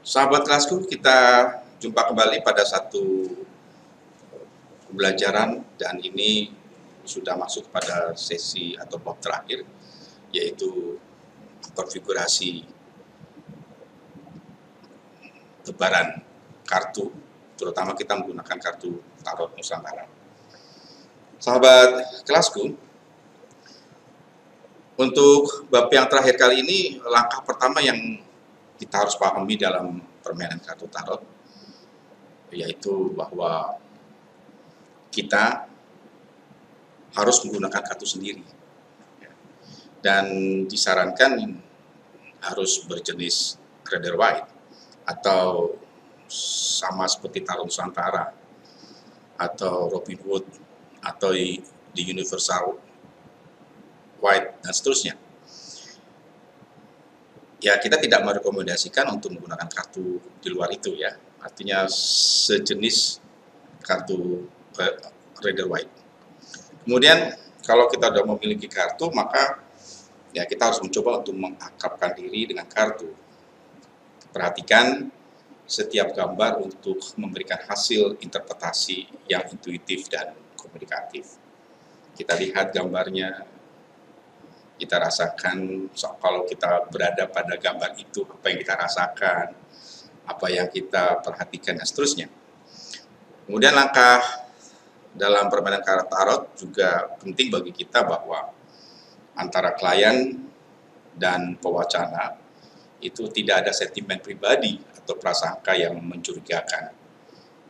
Sahabat kelasku, kita jumpa kembali pada satu pembelajaran dan ini sudah masuk pada sesi atau bab terakhir, yaitu konfigurasi tebaran kartu, terutama kita menggunakan kartu Tarot Nusantara. Sahabat kelasku, untuk bab yang terakhir kali ini, langkah pertama yang kita harus pahami dalam permainan kartu tarot, yaitu bahwa kita harus menggunakan kartu sendiri. Dan disarankan harus berjenis Rider Waite atau sama seperti Tarot Nusantara atau Robin Hood atau di Universal White dan seterusnya. Ya, kita tidak merekomendasikan untuk menggunakan kartu di luar itu ya. Artinya sejenis kartu Rider Waite. Kemudian kalau kita sudah memiliki kartu, maka ya kita harus mencoba untuk mengakrabkan diri dengan kartu. Perhatikan setiap gambar untuk memberikan hasil interpretasi yang intuitif dan komunikatif. Kita lihat gambarnya, kita rasakan kalau kita berada pada gambar itu, apa yang kita rasakan, apa yang kita perhatikan, dan seterusnya. Kemudian langkah dalam permainan kartu tarot juga penting bagi kita bahwa antara klien dan pewacana itu tidak ada sentimen pribadi atau prasangka yang mencurigakan,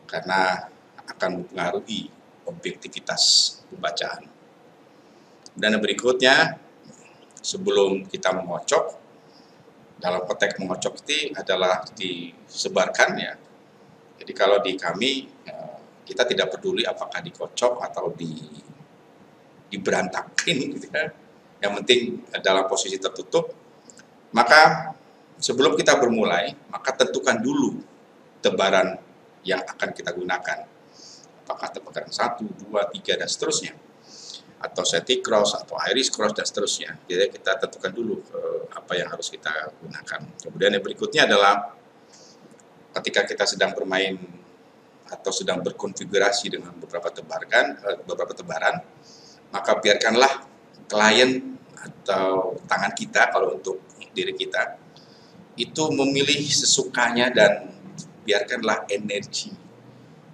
karena akan mempengaruhi objektivitas pembacaan. Dan yang berikutnya, sebelum kita mengocok, dalam konteks mengocok itu adalah disebarkan ya. Jadi kalau di kami, kita tidak peduli apakah dikocok atau diberantakin gitu ya. Yang penting dalam posisi tertutup. Maka sebelum kita bermulai, maka tentukan dulu tebaran yang akan kita gunakan. Apakah tebaran 1, 2, 3, dan seterusnya, atau Celtic Cross, atau Irish Cross, dan seterusnya. Jadi kita tentukan dulu apa yang harus kita gunakan. Kemudian yang berikutnya adalah ketika kita sedang bermain atau sedang berkonfigurasi dengan beberapa tebaran, maka biarkanlah klien atau tangan kita, kalau untuk diri kita, itu memilih sesukanya dan biarkanlah energi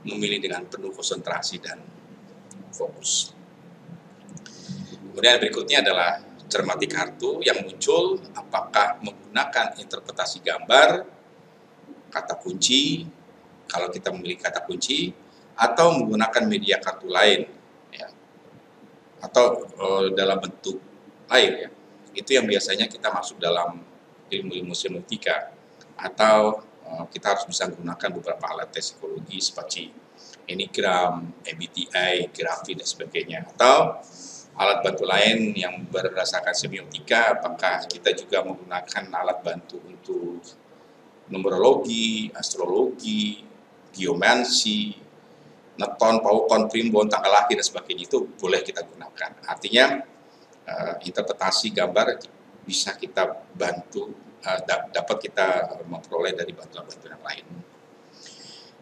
memilih dengan penuh konsentrasi dan fokus. Kemudian berikutnya adalah cermati kartu yang muncul, apakah menggunakan interpretasi gambar, kata kunci, kalau kita memiliki kata kunci, atau menggunakan media kartu lain, ya, atau dalam bentuk lain. Ya. Itu yang biasanya kita masuk dalam ilmu-ilmu semiotika, atau kita harus bisa menggunakan beberapa alat tes psikologi seperti Enneagram, MBTI, grafi, dan sebagainya, atau alat bantu lain yang berdasarkan semiotika. Apakah kita juga menggunakan alat bantu untuk numerologi, astrologi, geomansi, neton, paukon, primbon, tanggal lahir, dan sebagainya, itu boleh kita gunakan. Artinya interpretasi gambar bisa kita bantu, dapat kita memperoleh dari bantuan-bantuan yang lain.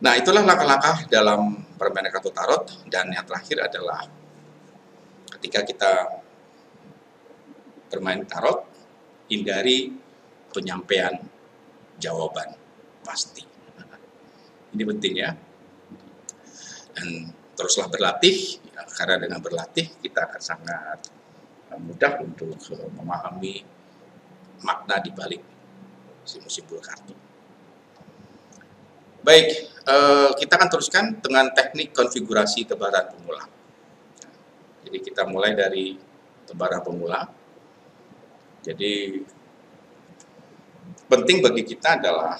Nah, itulah langkah-langkah dalam permainan kartu tarot. Dan yang terakhir adalah ketika kita bermain tarot, hindari penyampaian jawaban pasti. Ini penting ya. Dan teruslah berlatih, ya, karena dengan berlatih kita akan sangat mudah untuk memahami makna di balik simbol-simbol kartu. Baik, kita akan teruskan dengan teknik konfigurasi tebaran pemula. Jadi kita mulai dari tebaran pemula. Jadi penting bagi kita adalah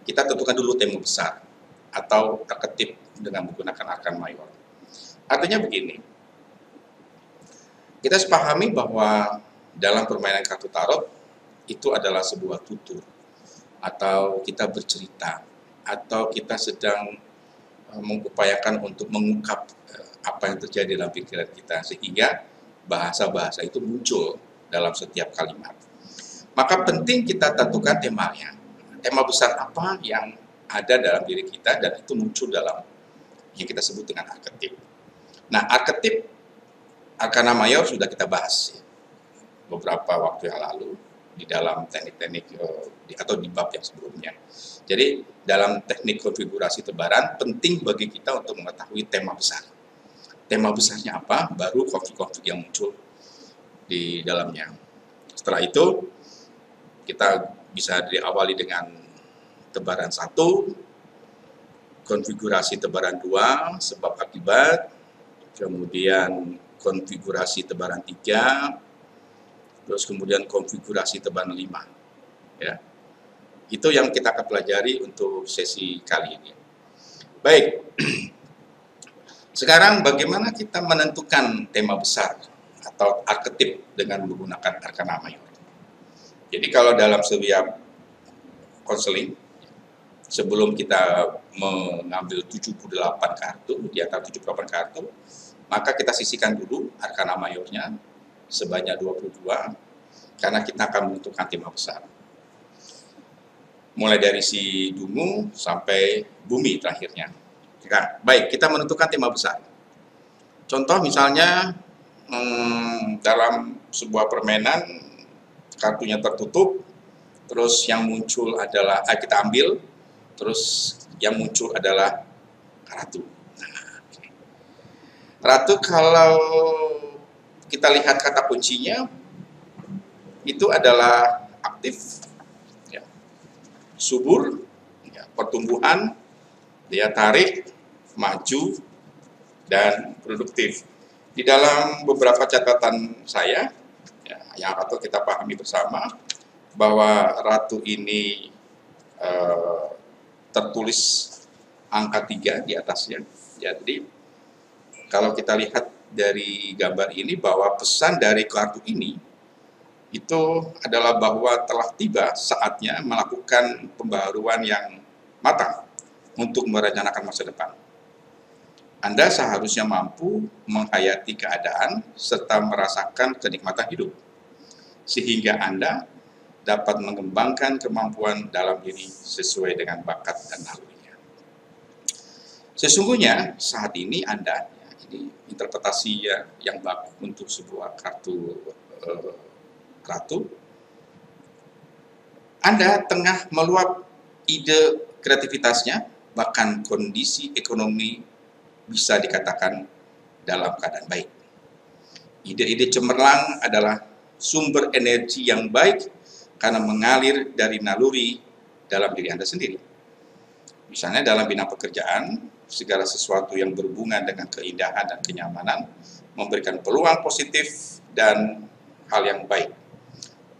kita tentukan dulu tema besar atau arketip dengan menggunakan arkan mayor. Artinya begini, kita sepahami bahwa dalam permainan kartu tarot itu adalah sebuah tutur, atau kita bercerita, atau kita sedang mengupayakan untuk mengungkap apa yang terjadi dalam pikiran kita, sehingga bahasa-bahasa itu muncul dalam setiap kalimat. Maka penting kita tentukan temanya. tema besar apa yang ada dalam diri kita, dan itu muncul dalam yang kita sebut dengan arketip. Nah, arketip Arkana Mayor sudah kita bahas ya, beberapa waktu yang lalu di dalam teknik-teknik atau di bab yang sebelumnya. Jadi dalam teknik konfigurasi tebaran penting bagi kita untuk mengetahui tema besar. Tema besarnya apa, baru konfig-konfig yang muncul di dalamnya. Setelah itu kita bisa diawali dengan tebaran 1, konfigurasi tebaran 2, sebab akibat, kemudian konfigurasi tebaran 3, terus kemudian konfigurasi tebaran 5. Ya. Itu yang kita akan pelajari untuk sesi kali ini. Baik, sekarang bagaimana kita menentukan tema besar atau arketip dengan menggunakan Arkana Mayor. Jadi kalau dalam setiap konseling, sebelum kita mengambil 78 kartu, di antara 78 kartu, maka kita sisihkan dulu Arkana Mayornya sebanyak 22, karena kita akan menentukan tema besar. Mulai dari si dungu sampai bumi terakhirnya. Nah, baik, kita menentukan tema besar. Contoh misalnya, dalam sebuah permainan, kartunya tertutup, terus yang muncul adalah, kita ambil, terus yang muncul adalah ratu. Nah, okay. Ratu kalau kita lihat kata kuncinya, itu adalah aktif, ya, subur, ya, pertumbuhan, daya tarik, maju, dan produktif. Di dalam beberapa catatan saya, ya, yang atau kita pahami bersama, bahwa ratu ini tertulis angka 3 di atasnya. Jadi kalau kita lihat dari gambar ini, bahwa pesan dari kartu ini itu adalah bahwa telah tiba saatnya melakukan pembaharuan yang matang untuk merencanakan masa depan. Anda seharusnya mampu menghayati keadaan serta merasakan kenikmatan hidup, sehingga Anda dapat mengembangkan kemampuan dalam diri sesuai dengan bakat dan nalurinya. Sesungguhnya saat ini Anda, ya, ini interpretasi yang bagus untuk sebuah kartu ratu, Anda tengah meluap ide kreativitasnya, bahkan kondisi ekonomi bisa dikatakan dalam keadaan baik. Ide-ide cemerlang adalah sumber energi yang baik karena mengalir dari naluri dalam diri Anda sendiri. Misalnya dalam bidang pekerjaan, segala sesuatu yang berhubungan dengan keindahan dan kenyamanan memberikan peluang positif dan hal yang baik.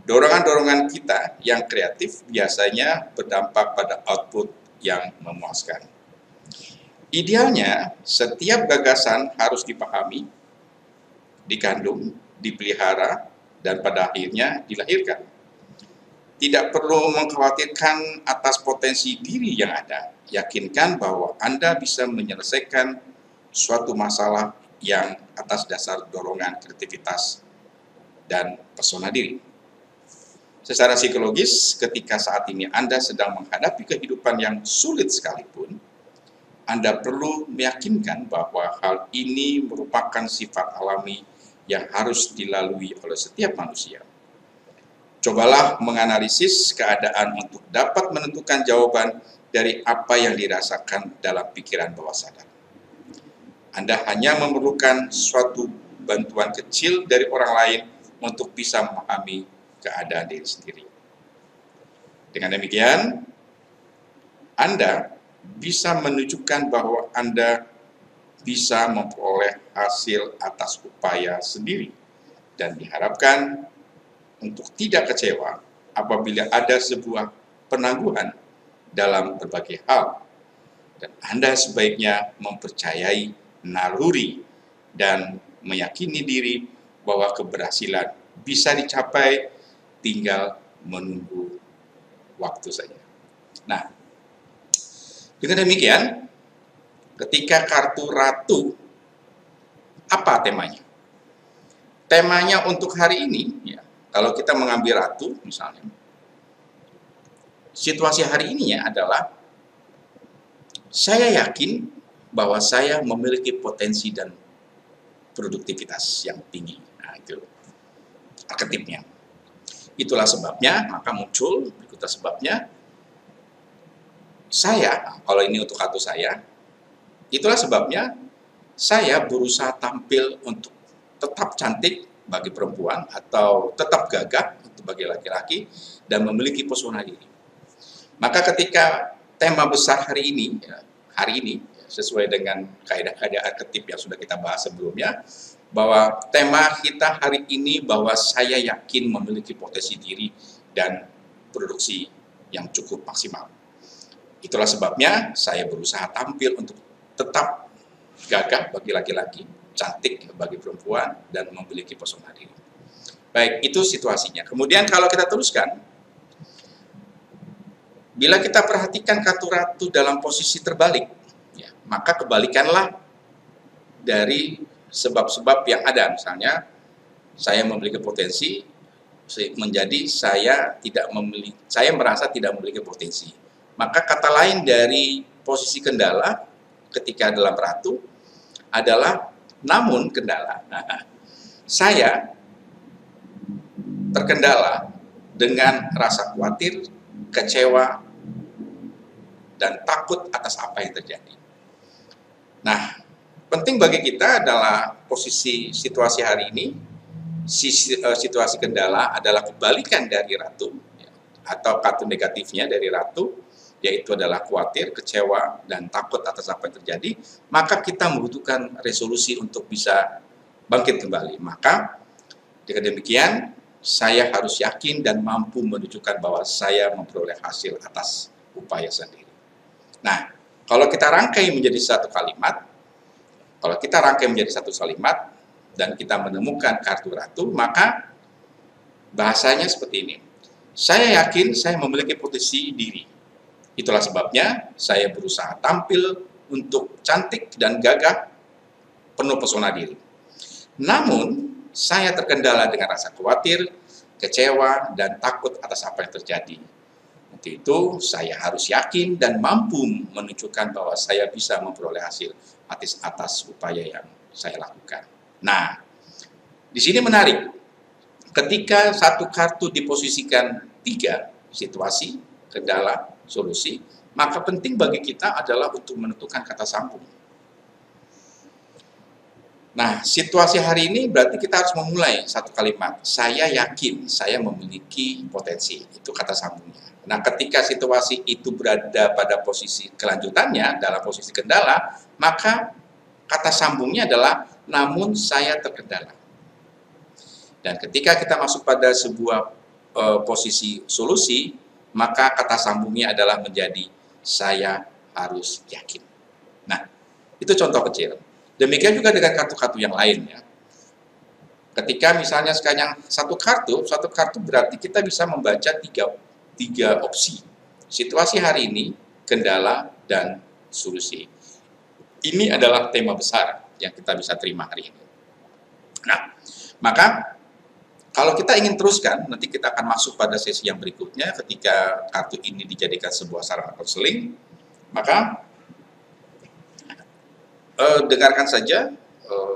Dorongan-dorongan kita yang kreatif biasanya berdampak pada output yang memuaskan. Idealnya, setiap gagasan harus dipahami, dikandung, dipelihara, dan pada akhirnya dilahirkan. Tidak perlu mengkhawatirkan atas potensi diri yang ada. Yakinkan bahwa Anda bisa menyelesaikan suatu masalah yang atas dasar dorongan kreativitas dan pesona diri. Secara psikologis, ketika saat ini Anda sedang menghadapi kehidupan yang sulit sekalipun, Anda perlu meyakinkan bahwa hal ini merupakan sifat alami yang harus dilalui oleh setiap manusia. Cobalah menganalisis keadaan untuk dapat menentukan jawaban dari apa yang dirasakan dalam pikiran bawah sadar. Anda hanya memerlukan suatu bantuan kecil dari orang lain untuk bisa memahami keadaan diri sendiri. Dengan demikian, Anda bisa menunjukkan bahwa Anda bisa memperoleh hasil atas upaya sendiri, dan diharapkan untuk tidak kecewa apabila ada sebuah penangguhan dalam berbagai hal, dan Anda sebaiknya mempercayai naluri dan meyakini diri bahwa keberhasilan bisa dicapai, tinggal menunggu waktu saja. Nah, dengan demikian, ketika kartu ratu, apa temanya? Temanya untuk hari ini, ya, kalau kita mengambil ratu misalnya, situasi hari ini ya adalah saya yakin bahwa saya memiliki potensi dan produktivitas yang tinggi. Nah, itu arketipnya. Itulah sebabnya, maka muncul berikutnya sebabnya, saya, kalau ini untuk kartu saya, itulah sebabnya saya berusaha tampil untuk tetap cantik bagi perempuan atau tetap gagah untuk bagi laki-laki dan memiliki pesona diri. Maka ketika tema besar hari ini sesuai dengan kaidah-kaidah arketip yang sudah kita bahas sebelumnya, bahwa tema kita hari ini bahwa saya yakin memiliki potensi diri dan produksi yang cukup maksimal. Itulah sebabnya saya berusaha tampil untuk tetap gagah bagi laki-laki, cantik bagi perempuan, dan memiliki pesona diri. Baik, itu situasinya. Kemudian kalau kita teruskan, bila kita perhatikan kartu ratu dalam posisi terbalik, ya, maka kebalikanlah dari sebab-sebab yang ada. Misalnya, saya memiliki potensi, menjadi saya merasa tidak memiliki potensi. Maka kata lain dari posisi kendala ketika dalam ratu adalah namun kendala. Nah, saya terkendala dengan rasa khawatir, kecewa, dan takut atas apa yang terjadi. Nah, penting bagi kita adalah posisi situasi hari ini, situasi kendala adalah kebalikan dari ratu, atau kartu negatifnya dari ratu, yaitu adalah khawatir, kecewa, dan takut atas apa yang terjadi. Maka kita membutuhkan resolusi untuk bisa bangkit kembali. Maka dengan demikian, saya harus yakin dan mampu menunjukkan bahwa saya memperoleh hasil atas upaya sendiri. Nah, kalau kita rangkai menjadi satu kalimat, dan kita menemukan kartu ratu, maka bahasanya seperti ini. Saya yakin saya memiliki potensi diri. Itulah sebabnya saya berusaha tampil untuk cantik dan gagah, penuh pesona diri. Namun, saya terkendala dengan rasa khawatir, kecewa, dan takut atas apa yang terjadi. Untuk itu, saya harus yakin dan mampu menunjukkan bahwa saya bisa memperoleh hasil atas upaya yang saya lakukan. Nah, di sini menarik. Ketika satu kartu diposisikan 3 situasi, kendala, solusi, maka penting bagi kita adalah untuk menentukan kata sambung. Nah, situasi hari ini berarti kita harus memulai satu kalimat. Saya yakin saya memiliki potensi. Itu kata sambungnya. Nah, ketika situasi itu berada pada posisi kelanjutannya, dalam posisi kendala, maka kata sambungnya adalah, namun saya terkendala. Dan ketika kita masuk pada sebuah posisi solusi, maka kata sambungnya adalah menjadi, saya harus yakin. Nah, itu contoh kecil. Demikian juga dengan kartu-kartu yang lain, ya. Ketika misalnya sekarang satu kartu berarti kita bisa membaca tiga opsi. Situasi hari ini, kendala, dan solusi. Ini adalah tema besar yang kita bisa terima hari ini. Nah, maka kalau kita ingin teruskan, nanti kita akan masuk pada sesi yang berikutnya ketika kartu ini dijadikan sebuah sarana konseling, maka dengarkan saja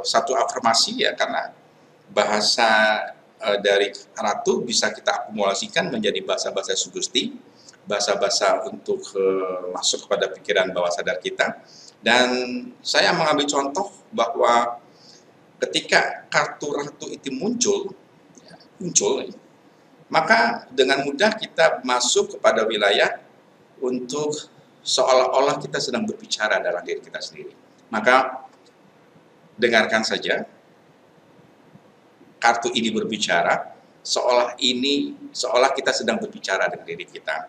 satu afirmasi, ya, karena bahasa dari ratu bisa kita akumulasikan menjadi bahasa-bahasa sugesti, bahasa-bahasa untuk masuk kepada pikiran bawah sadar kita. Dan saya mengambil contoh bahwa ketika kartu ratu itu muncul, maka dengan mudah kita masuk kepada wilayah untuk seolah-olah kita sedang berbicara dalam diri kita sendiri. Maka dengarkan saja kartu ini berbicara, seolah kita sedang berbicara dengan diri kita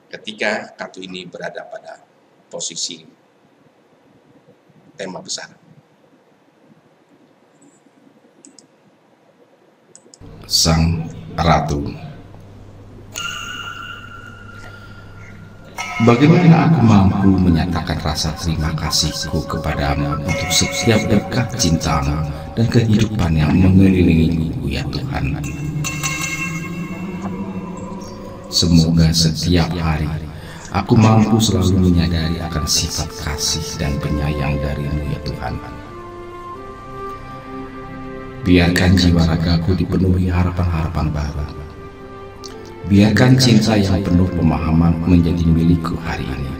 ketika kartu ini berada pada posisi tema besar. Sang Ratu. Bagaimana aku mampu menyatakan rasa terima kasihku kepadamu untuk setiap berkat cintamu dan kehidupan yang mengelilingiku, ya Tuhan. semoga setiap hari aku mampu selalu menyadari akan sifat kasih dan penyayang dari-Mu ya Tuhan. Biarkan jiwa ragaku dipenuhi harapan-harapan baru. Biarkan cinta yang penuh pemahaman menjadi milikku hari ini.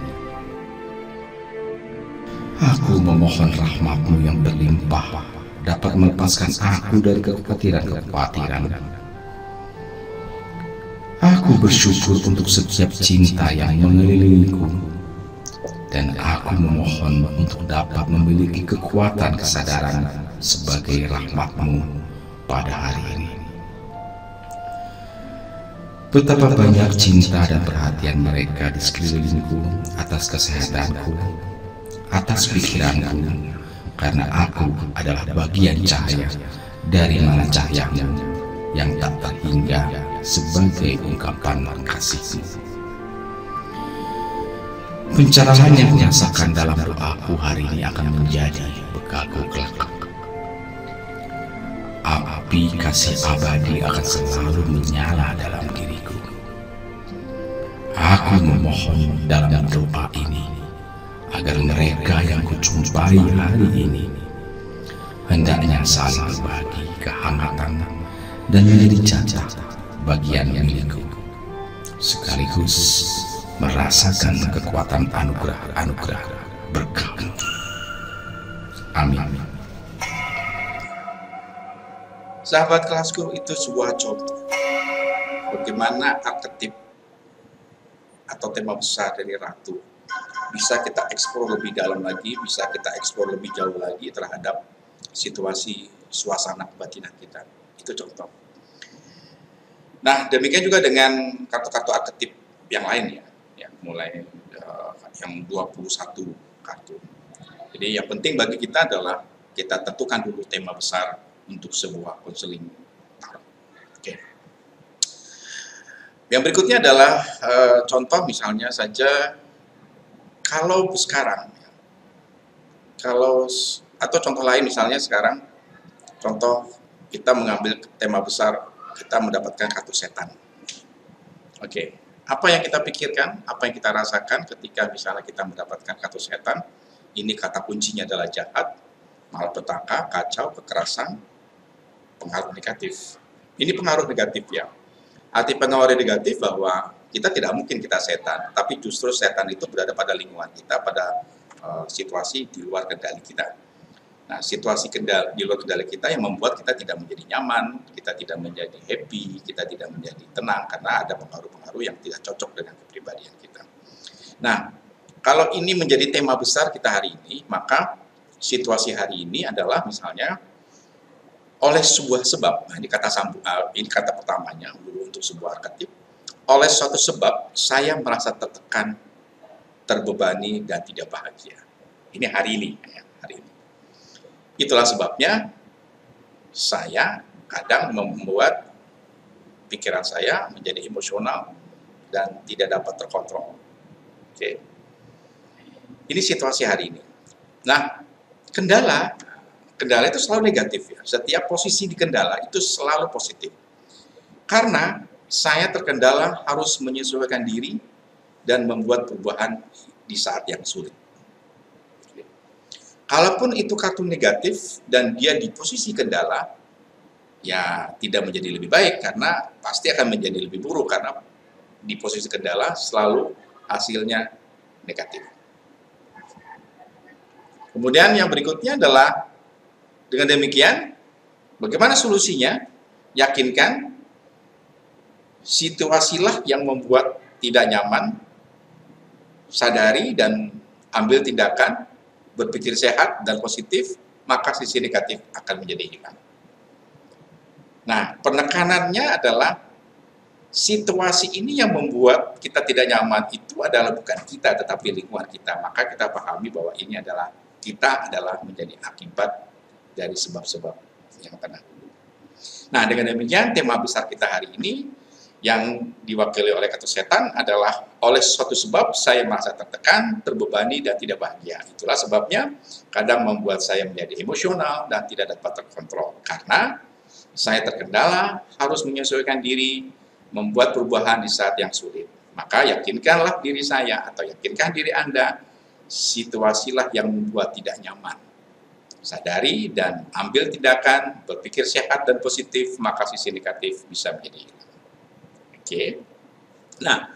Aku memohon rahmat-Mu yang berlimpah dapat melepaskan aku dari kekhawatiran-kekhawatiran. Aku bersyukur untuk setiap cinta yang mengelilingiku, dan aku memohon untuk dapat memiliki kekuatan kesadaran sebagai rahmat-Mu pada hari ini. Betapa banyak cinta dan perhatian mereka di sekelilingku atas kesehatanku, atas pikiranku, karena aku adalah bagian cahaya dari mana cahaya-Mu yang tak terhingga sebagai ungkapan kasih-Mu. Pencerahan yang dirasakan dalam doaku hari ini akan menjadi bekalku kelak. Api kasih abadi akan selalu menyala dalam diriku. Aku memohon dalam doa ini agar mereka yang kujumpai hari ini hendaknya saling berbagi kehangatan dan menjadi cacat bagian milikku, sekaligus merasakan kekuatan anugerah berkah. Amin. Sahabat kelasku, itu sebuah contoh bagaimana arketip atau tema besar dari Ratu bisa kita eksplor lebih dalam lagi, bisa kita eksplor lebih jauh lagi terhadap situasi suasana kebatinan kita. Itu contoh. Nah, demikian juga dengan kartu-kartu arketip yang lain ya mulai yang 21 kartu. Jadi yang penting bagi kita adalah kita tentukan dulu tema besar untuk sebuah konseling tarot. Oke. Yang berikutnya adalah contoh misalnya saja kalau sekarang, atau contoh lain misalnya sekarang, contoh kita mengambil tema besar, kita mendapatkan kartu setan. Oke. Apa yang kita pikirkan, apa yang kita rasakan ketika misalnya kita mendapatkan kartu setan? Ini kata kuncinya adalah jahat, malapetaka, kacau, kekerasan, pengaruh negatif. Ini pengaruh negatif ya. Arti pengaruh negatif bahwa kita tidak mungkin kita setan, tapi justru setan itu berada pada lingkungan kita, pada situasi di luar kendali kita. Nah, situasi di luar kendali kita yang membuat kita tidak menjadi nyaman, kita tidak menjadi happy, kita tidak menjadi tenang karena ada pengaruh-pengaruh yang tidak cocok dengan kepribadian kita. Nah, kalau ini menjadi tema besar kita hari ini, maka situasi hari ini adalah misalnya oleh sebuah sebab. Nah, ini kata pertamanya dulu untuk sebuah arketip. Oleh suatu sebab saya merasa tertekan, terbebani dan tidak bahagia. Ini hari ini, hari ini. Itulah sebabnya saya kadang membuat pikiran saya menjadi emosional dan tidak dapat terkontrol. Oke. Ini situasi hari ini. Nah, kendala itu selalu negatif ya. Setiap posisi di kendala itu selalu positif. Karena saya terkendala harus menyesuaikan diri dan membuat perubahan di saat yang sulit. Kalaupun itu kartu negatif dan dia di posisi kendala, ya tidak menjadi lebih baik karena pasti akan menjadi lebih buruk karena di posisi kendala selalu hasilnya negatif. Kemudian yang berikutnya adalah dengan demikian, bagaimana solusinya? Yakinkan situasilah yang membuat tidak nyaman, sadari dan ambil tindakan, berpikir sehat dan positif, maka sisi negatif akan menjadi hilang. Nah, penekanannya adalah situasi ini yang membuat kita tidak nyaman itu adalah bukan kita, tetapi lingkungan kita. Maka kita pahami bahwa ini adalah kita adalah menjadi akibat dari sebab-sebab yang terdahulu. Nah, dengan demikian tema besar kita hari ini yang diwakili oleh kartu setan adalah oleh suatu sebab saya merasa tertekan, terbebani dan tidak bahagia. Itulah sebabnya kadang membuat saya menjadi emosional dan tidak dapat terkontrol karena saya terkendala, harus menyesuaikan diri membuat perubahan di saat yang sulit. Maka yakinkanlah diri saya atau yakinkan diri Anda, situasilah yang membuat tidak nyaman. Sadari dan ambil tindakan, berpikir sehat dan positif, maka sisi negatif bisa menjadi hilang. Oke. Nah,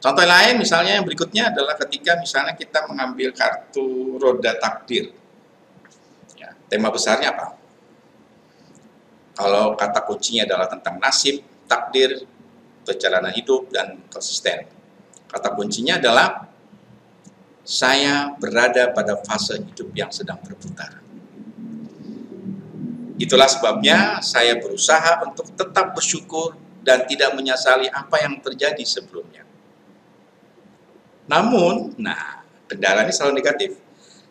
contoh lain misalnya yang berikutnya adalah ketika misalnya kita mengambil kartu roda takdir. Ya, tema besarnya apa? Kalau kata kuncinya adalah tentang nasib, takdir, perjalanan hidup, dan konsisten. Kata kuncinya adalah saya berada pada fase hidup yang sedang berputar. Itulah sebabnya saya berusaha untuk tetap bersyukur dan tidak menyesali apa yang terjadi sebelumnya. Namun, kendala ini selalu negatif.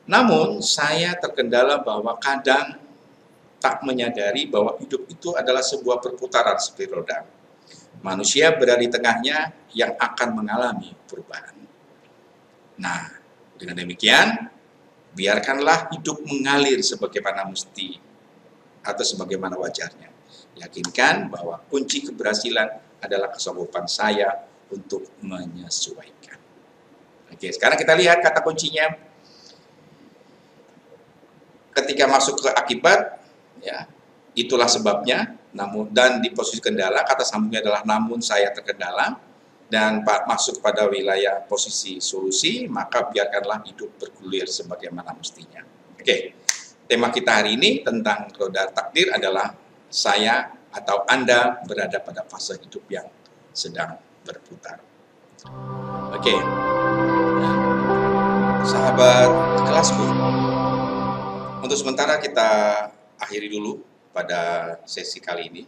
Namun, saya terkendala bahwa kadang tak menyadari bahwa hidup itu adalah sebuah perputaran seperti roda. Manusia berada di tengahnya yang akan mengalami perubahan. Nah, dengan demikian, biarkanlah hidup mengalir sebagaimana mesti atau sebagaimana wajarnya. Yakinkan bahwa kunci keberhasilan adalah kesanggupan saya untuk menyesuaikan. Oke, sekarang kita lihat kata kuncinya. Ketika masuk ke akibat, ya, itulah sebabnya. Namun dan di posisi kendala, kata sambungnya adalah namun saya terkendala, dan masuk pada wilayah posisi solusi, maka biarkanlah hidup bergulir sebagaimana mestinya. Oke, tema kita hari ini tentang roda takdir adalah saya atau Anda berada pada fase hidup yang sedang berputar. Oke, sahabat kelasku, untuk sementara kita akhiri dulu pada sesi kali ini.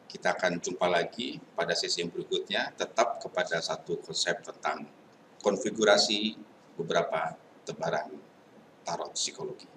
Kita akan jumpa lagi pada sesi yang berikutnya, tetap kepada satu konsep tentang konfigurasi beberapa tebaran tarot psikologi.